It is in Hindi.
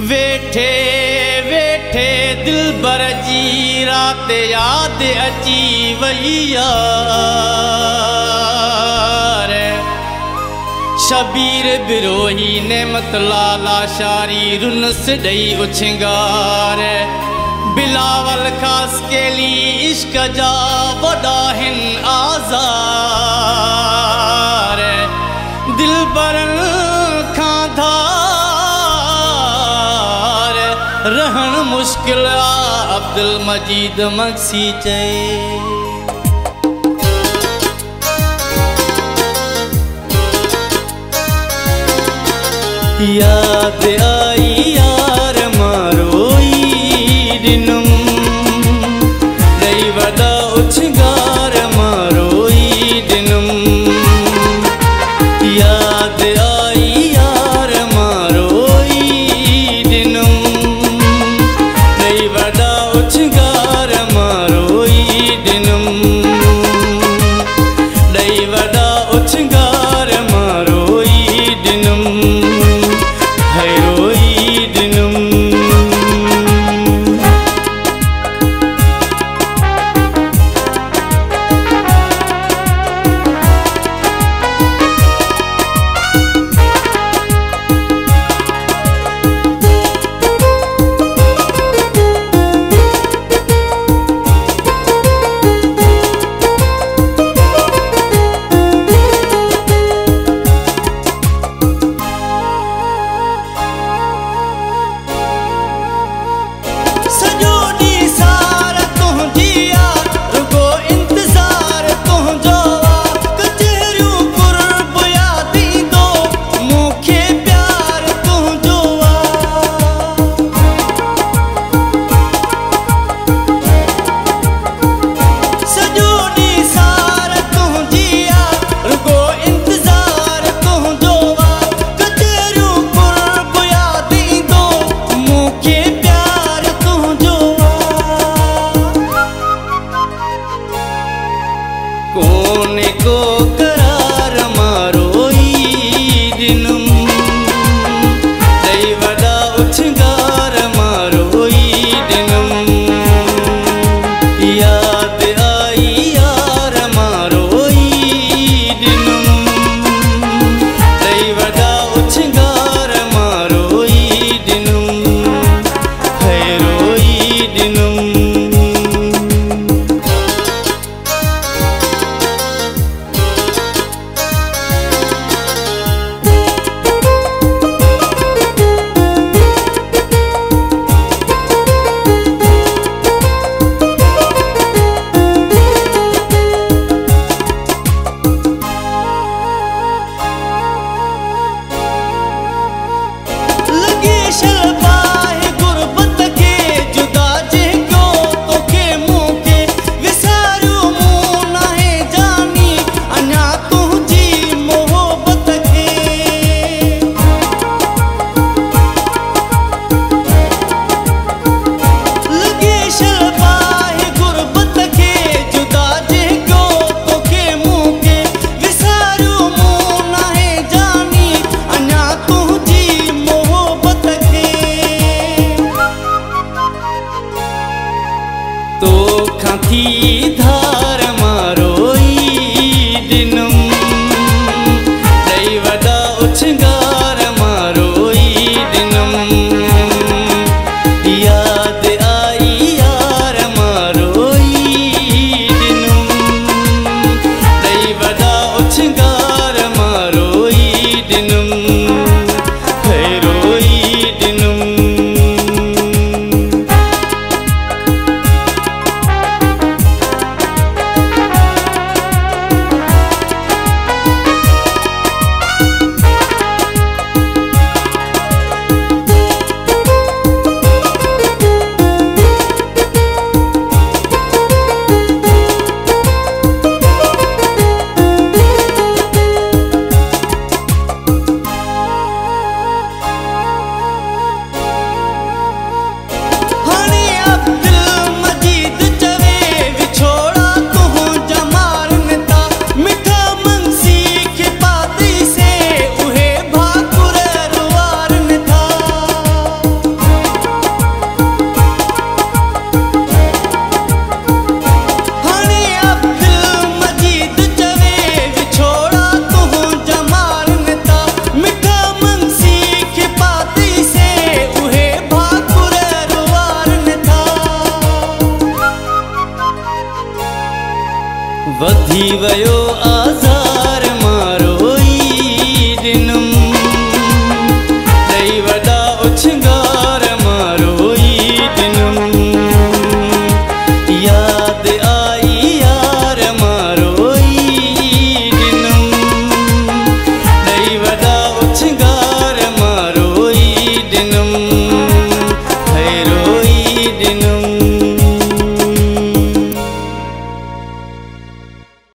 वेठे वेठे दिलबर जी रात याद अची वई यार। शबीर बिरोही नेमत लाला शारी रुनस ॾेई उछंगार। बिलावल खास केली इश्क जा वॾा हिन आज़ार। दिलबरन खां धार रहन मुश्किल आ अब्दुल मजीद मक्सी चए। याद आई यार मारोई दिनुम दई वदा उछगार मारोई दिनुम। याद आई यार मारोई दिनुम दई वदा उछगार मारोई दिनुम। दई वदा उछगार मारोई दिनुम। कोने को करार मारोई दिनुम दई वदा उछगार मारोई दिनुम। याद आई यार मारोई दिनुम दई वदा उछगार मारोई दिनुम। है रोई दिनुम। तो खां थी